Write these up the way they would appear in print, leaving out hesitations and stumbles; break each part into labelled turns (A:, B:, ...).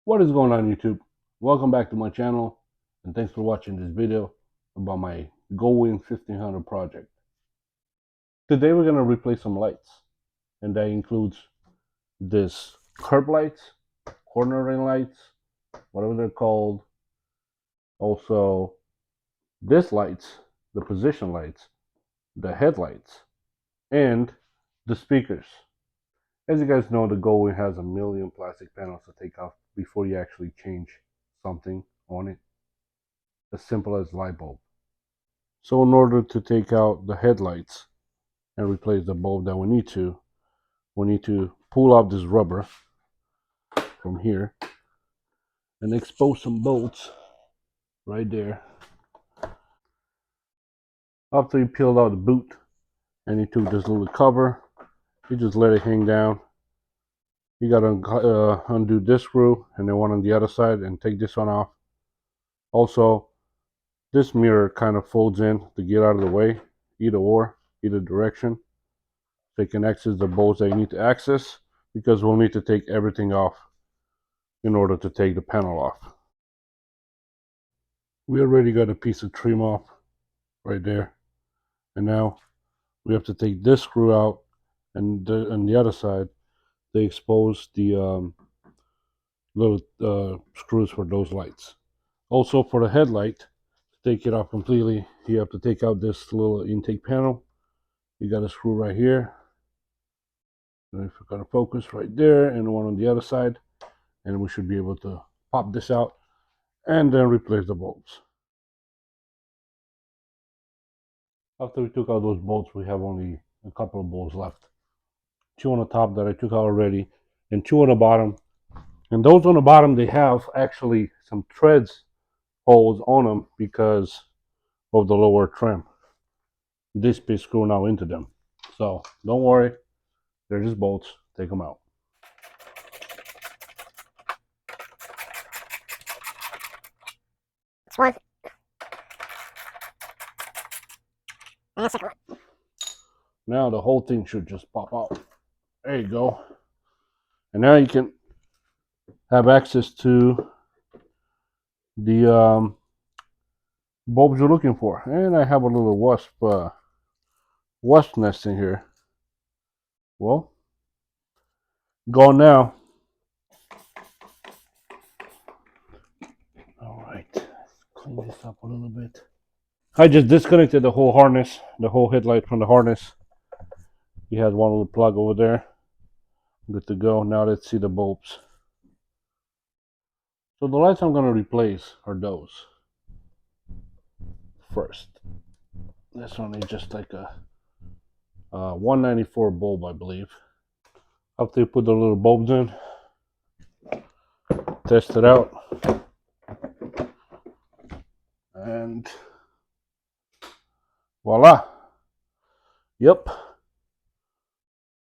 A: What is going on, YouTube? Welcome back to my channel, and thanks for watching this video about my Goldwing 1500 project. Today we're going to replace some lights, and that includes this curb lights, cornering lights, whatever they're called. Also, this lights, the position lights, the headlights, and the speakers. As you guys know, the Goldwing has a million plastic panels to take off before you actually change something on it, as simple as light bulb. So in order to take out the headlights and replace the bulb that we need to pull out this rubber from here and expose some bolts right there. After you peeled out the boot and you took this little cover, you just let it hang down. You gotta undo this screw and then one on the other side and take this one off. Also, this mirror kind of folds in to get out of the way, either direction. So you can access the bolts that you need to access, because we'll need to take everything off in order to take the panel off. We already got a piece of trim off right there, and now we have to take this screw out, and on the other side they expose the little screws for those lights. Also, for the headlight, to take it off completely, you have to take out this little intake panel. You got a screw right here, and if we're going to focus, right there, and one on the other side, and we should be able to pop this out and then replace the bulbs. After we took out those bolts, we have only a couple of bolts left. Two on the top that I took out already, and two on the bottom. And those on the bottom, they have actually some threads holes on them because of the lower trim. This piece screw now into them. So don't worry, they're just bolts. Take them out.
B: One. And second one.
A: Now the whole thing should just pop out. There you go. And now you can have access to the bulbs you're looking for. And I have a little wasp nest in here. Well, gone now. All right, let's clean this up a little bit. I just disconnected the whole harness, the whole headlight from the harness. He has one little plug over there. Good to go. Now let's see the bulbs. So the lights I'm going to replace are those. First, this one is just like a 194 bulb, I believe. After you put the little bulbs in, test it out, and voila. Yep,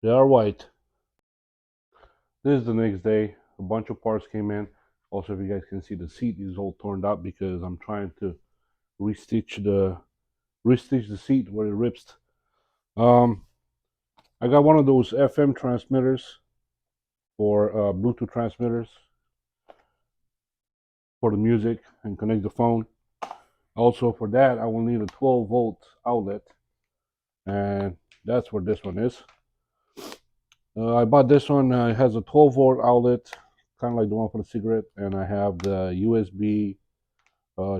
A: they are white. This is the next day. A bunch of parts came in. Also, if you guys can see, the seat is all torn up because I'm trying to restitch the seat where it ripped. I got one of those FM transmitters for Bluetooth transmitters for the music and connect the phone. Also, for that, I will need a 12-volt outlet, and that's where this one is. I bought this one. It has a 12-volt outlet, kind of like the one for the cigarette, and I have the USB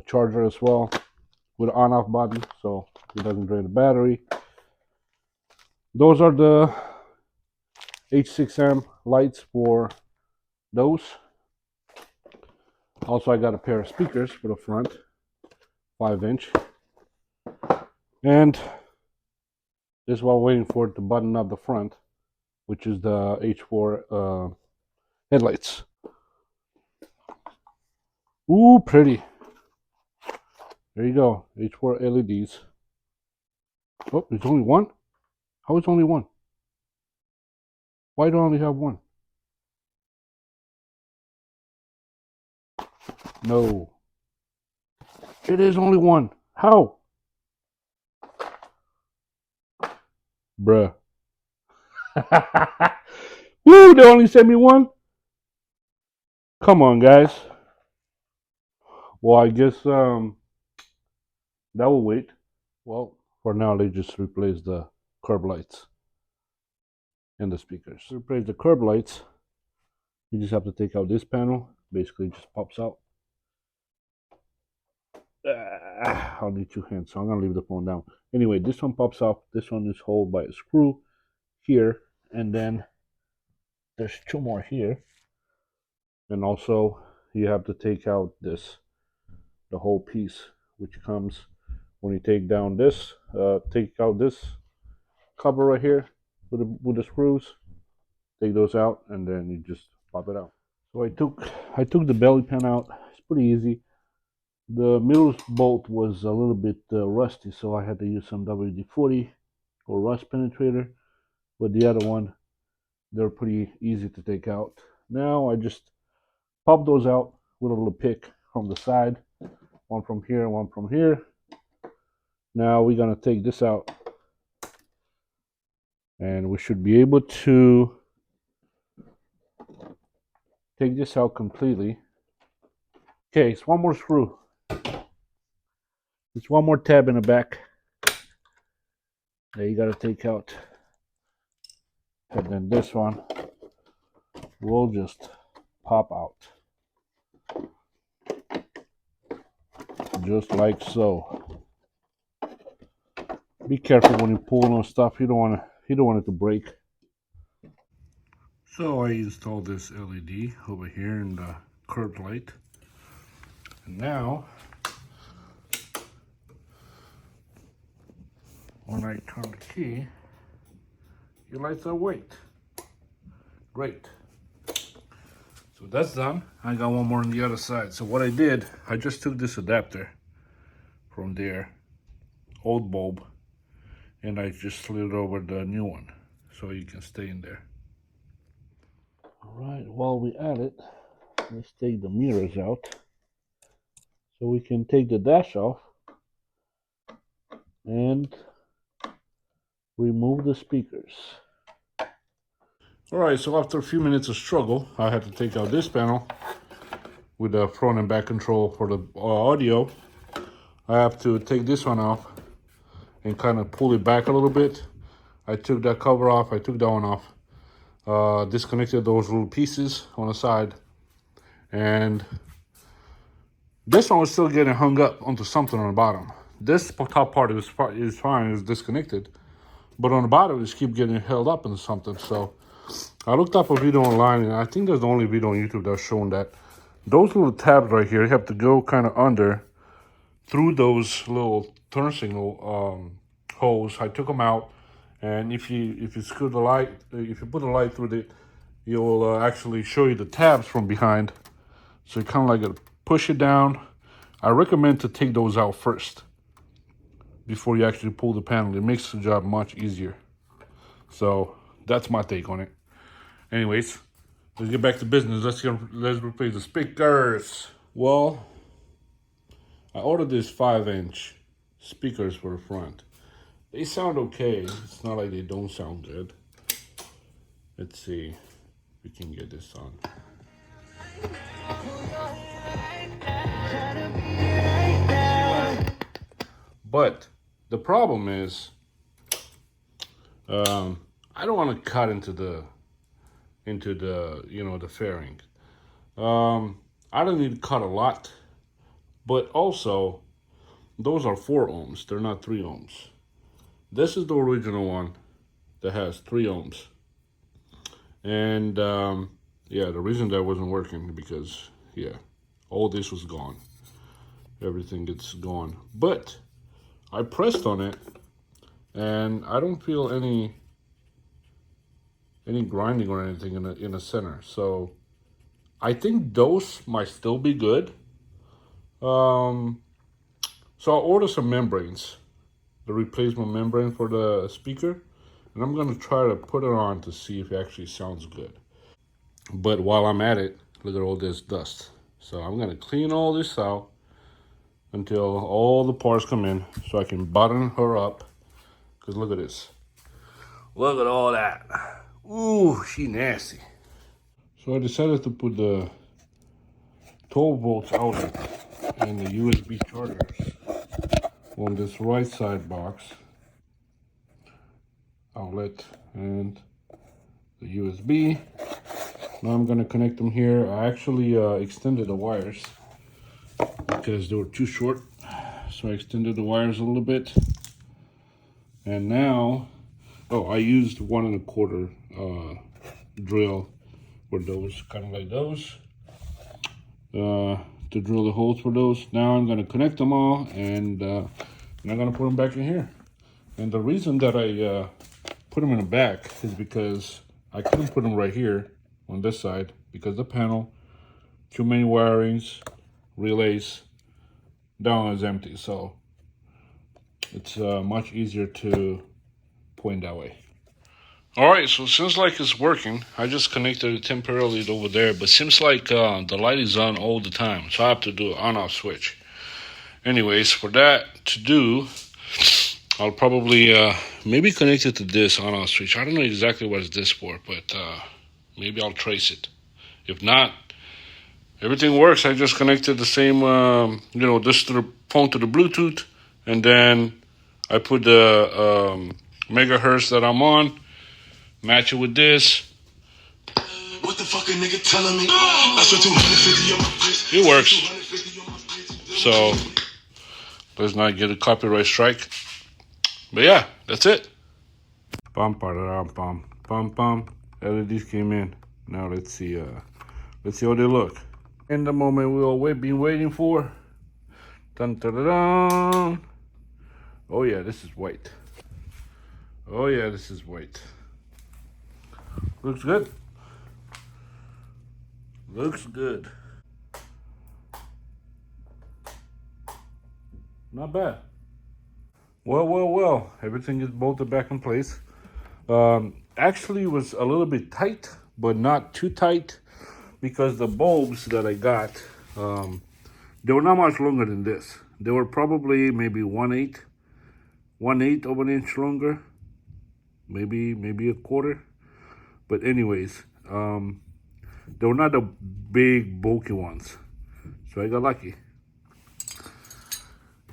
A: charger as well with an on-off button, so it doesn't drain the battery. Those are the H6M lights for those. Also, I got a pair of speakers for the front, 5-inch, and this is while waiting for it to button up the front, which is the H4 headlights. Ooh, pretty. There you go, H4 LEDs. Oh, there's only one? How is only one? Why do I only have one? No. It is only one. How? Bruh. Woo, they only sent me one? Come on, guys. Well, I guess that will wait. Well, for now, they just replace the curb lights and the speakers. To replace the curb lights, you just have to take out this panel. Basically, it just pops out. I'll need two hands, so I'm gonna leave the phone down. Anyway, this one pops off. This one is held by a screw here, and then there's two more here. And also, you have to take out this, the whole piece, which comes when you take down this, take out this cover right here with the screws. Take those out, and then you just pop it out. So I took the belly pan out. It's pretty easy. The middle bolt was a little bit rusty, so I had to use some WD-40 or rust penetrator. But the other one, they're pretty easy to take out. Now I just pop those out with a little pick from the side, one from here, one from here. Now we're gonna take this out, and we should be able to take this out completely. Okay, it's one more screw. It's one more tab in the back that you gotta take out. And then this one will just pop out. Just like so. Be careful when you pull on stuff. You don't want it to break. So I installed this LED over here in the curb light. And now when I turn the key, your lights are white. Great. So that's done. I got one more on the other side. So what I did, I just took this adapter from there, old bulb, and I just slid over the new one so you can stay in there. All right, while we at it, let's take the mirrors out so we can take the dash off and remove the speakers. All right, so after a few minutes of struggle, I had to take out this panel with the front and back control for the audio. I have to take this one off and kind of pull it back a little bit. I took that cover off, I took that one off, disconnected those little pieces on the side, and this one was still getting hung up onto something on the bottom. This top part is fine, it's disconnected, but on the bottom it's keep getting held up into something. So I looked up a video online, and I think that's the only video on YouTube that's showing that those little tabs right here, you have to go kind of under through those little turn signal holes. I took them out, and if you screw the light, if you put the light through it, you'll actually show you the tabs from behind. So you kind of like gotta push it down. I recommend to take those out first before you actually pull the panel. It makes the job much easier. So that's my take on it. Anyways, let's get back to business. Let's replace the speakers. Well, I ordered these 5-inch speakers for the front. They sound okay. It's not like they don't sound good. Let's see if we can get this on. But the problem is, I don't want to cut into the the fairing. I don't need to cut a lot, but also those are 4 ohms. They're not 3 ohms. This is the original one that has 3 ohms, and yeah, the reason that wasn't working because all this was gone. Everything gets gone, but I pressed on it, and I don't feel any grinding or anything in the center. So I think those might still be good. So I'll order some membranes, the replacement membrane for the speaker, and I'm gonna try to put it on to see if it actually sounds good. But while I'm at it, look at all this dust. So I'm gonna clean all this out until all the parts come in so I can button her up. Cause look at this. Look at all that. Ooh, she nasty. So I decided to put the 12 volts outlet and the USB chargers on this right side box. Outlet and the USB. Now I'm going to connect them here. I actually extended the wires because they were too short, so I extended the wires a little bit. And now, I used 1 1/4 drill for those, kind of like those, to drill the holes for those. Now I'm going to connect them all, and I'm going to put them back in here. And the reason that I put them in the back is because I couldn't put them right here on this side because the panel, too many wirings, relays, down is empty. So it's much easier to point that way. All right, so seems like it's working. I just connected it temporarily over there, but seems like the light is on all the time. So I have to do an on-off switch. Anyways, for that to do, I'll probably maybe connect it to this on-off switch. I don't know exactly what it's this for, but maybe I'll trace it. If not, everything works. I just connected the same, this to the phone to the Bluetooth, and then I put the megahertz that I'm on, match it with this. What the fuck a nigga telling me? It works. So let's not get a copyright strike. But yeah, that's it. Bum bum bum bum bum. LEDs came in. Now let's see how they look. In the moment we all been waiting for. Dun dun dun dun. Oh yeah, this is white. Oh yeah, this is white. Looks good. Looks good. Not bad. Well. Everything is bolted back in place. Actually, it was a little bit tight, but not too tight, because the bulbs that I got, they were not much longer than this. They were probably maybe 1/8 of an inch longer, maybe a quarter. But anyways, they were not the big bulky ones, so I got lucky.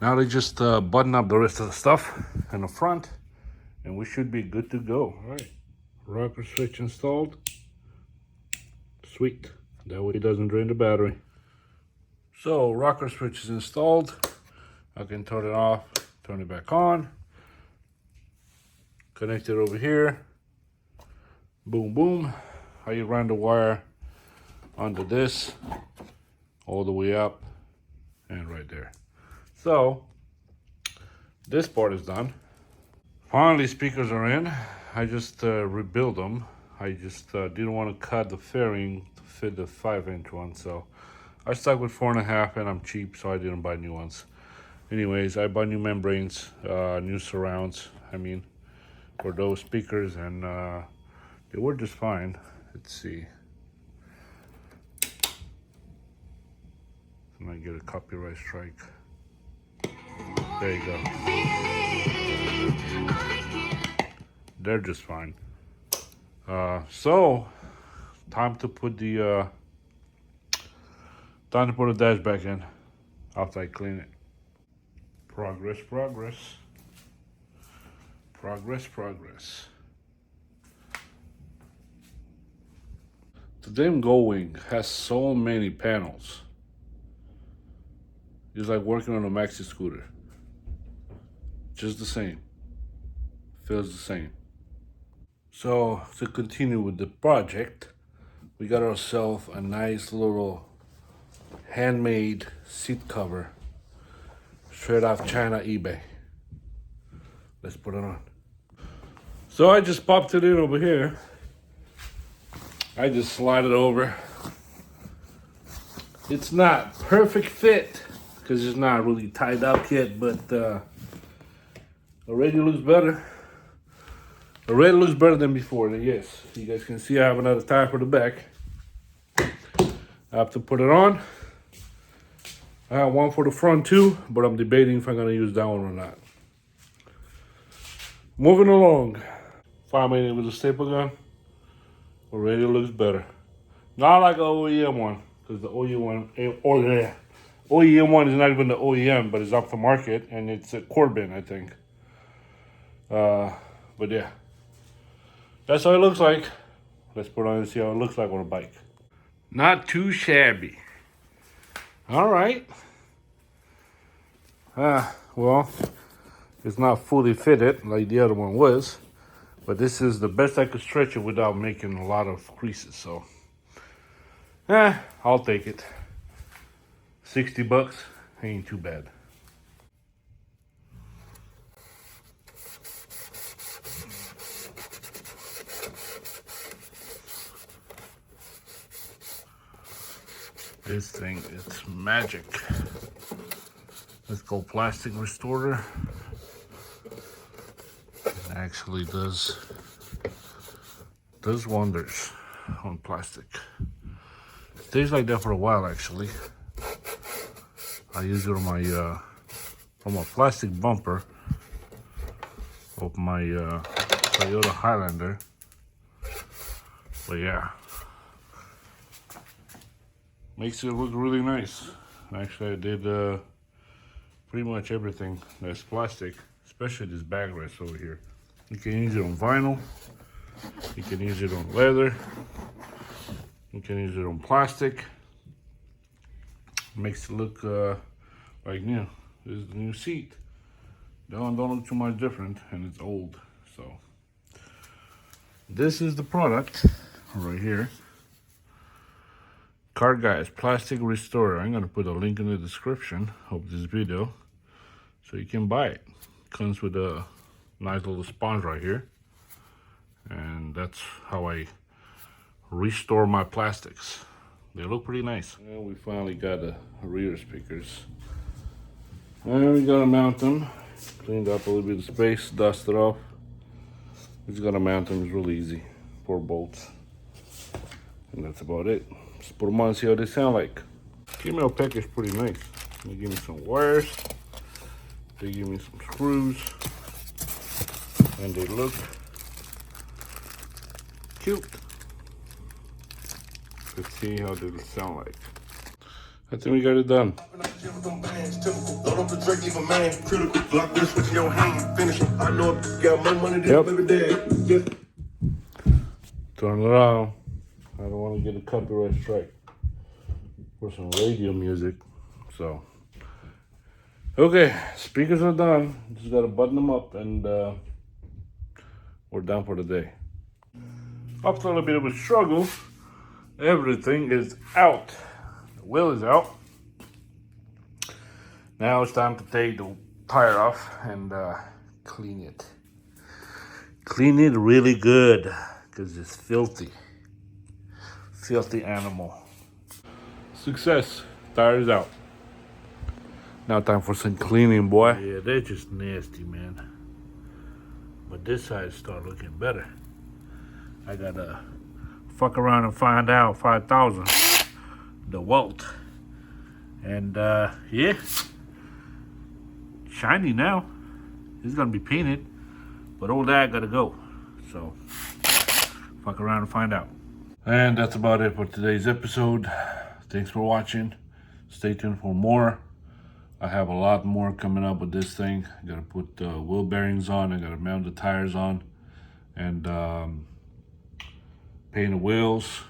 A: Now they just button up the rest of the stuff in the front, and we should be good to go. All right, rocker switch installed. Sweet, that way it doesn't drain the battery. So rocker switch is installed. I can turn it off, turn it back on. Connect it over here. Boom, boom. I run the wire under this all the way up and right there. So this part is done. Finally, speakers are in. I just rebuilt them. I just didn't want to cut the fairing to fit the 5-inch one, so I stuck with 4.5, and I'm cheap, so I didn't buy new ones. Anyways, I bought new membranes, new surrounds, for those speakers, and they were just fine. Let's see. I might get a copyright strike. There you go. They're just fine. So time to put the dash back in after I clean it. Progress. The damn Goldwing has so many panels. It's like working on a maxi scooter. Just the same. Feels the same. So to continue with the project, we got ourselves a nice little handmade seat cover straight off China eBay. Let's put it on. So I just popped it in over here. I just slide it over. It's not perfect fit because it's not really tied up yet, but already looks better. Already looks better than before. Yes, you guys can see I have another tie for the back. I have to put it on. I have one for the front too, but I'm debating if I'm gonna use that one or not. Moving along. 5 minutes with a staple gun. Already looks better. Not like an OEM one, because the OEM one is not even the OEM, but it's off the market, and it's a Corbin, I think. But yeah, that's how it looks like. Let's put it on and see how it looks like on a bike. Not too shabby. All right. Well, it's not fully fitted like the other one was, but this is the best I could stretch it without making a lot of creases. So, I'll take it. $60 ain't too bad. This thing is magic. Let's go plastic restorer. It actually does wonders on plastic. It stays like that for a while actually. I use it on my plastic bumper of my Toyota Highlander. But yeah, makes it look really nice. Actually, I did pretty much everything that's plastic, especially this backrest over here. You can use it on vinyl, you can use it on leather, you can use it on plastic. Makes it look like new. This is the new seat. Don't look too much different, and it's old. So this is the product right here. Car Guys Plastic Restorer. I'm gonna put a link in the description of this video so you can buy it. Comes with a nice little sponge right here, and that's how I restore my plastics. They look pretty nice. And we finally got the rear speakers. And we gotta mount them. Cleaned up a little bit of space, dusted off. We just gotta mount them, it's really easy. 4 bolts. And that's about it. Just put them on and see how they sound like. Female package pretty nice. They give me some wires. They give me some screws. And they look cute. Let's see how they sound like. I think we got it done. Yep. Turn it on. I don't want to get a copyright strike for some radio music. So, okay, speakers are done. Just gotta button them up, and we're done for the day. After a little bit of a struggle, everything is out. The wheel is out. Now it's time to take the tire off and clean it. Clean it really good, because it's filthy. Filthy animal. Success. Tires out. Now time for some cleaning, boy. Yeah, they're just nasty, man. But this side start looking better. I gotta fuck around and find out 5,000 the welt. And yeah, shiny now. It's gonna be painted, but all that gotta go. So fuck around and find out. And that's about it for today's episode. Thanks for watching. Stay tuned for more. I have a lot more coming up with this thing. I gotta put wheel bearings on. I gotta mount the tires on, and paint the wheels,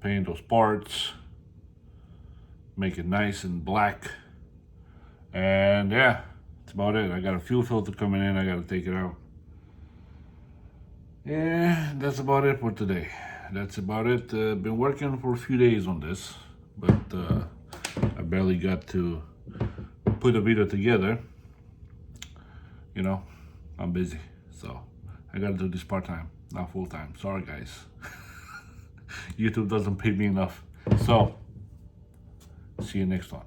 A: paint those parts, make it nice and black. And yeah, that's about it. I got a fuel filter coming in. I gotta take it out. Yeah, that's about it for today. That's about it. Been working for a few days on this, but I barely got to put a video together. You know, I'm busy, so I gotta do this part-time, not full-time. Sorry guys. YouTube doesn't pay me enough. So see you next one.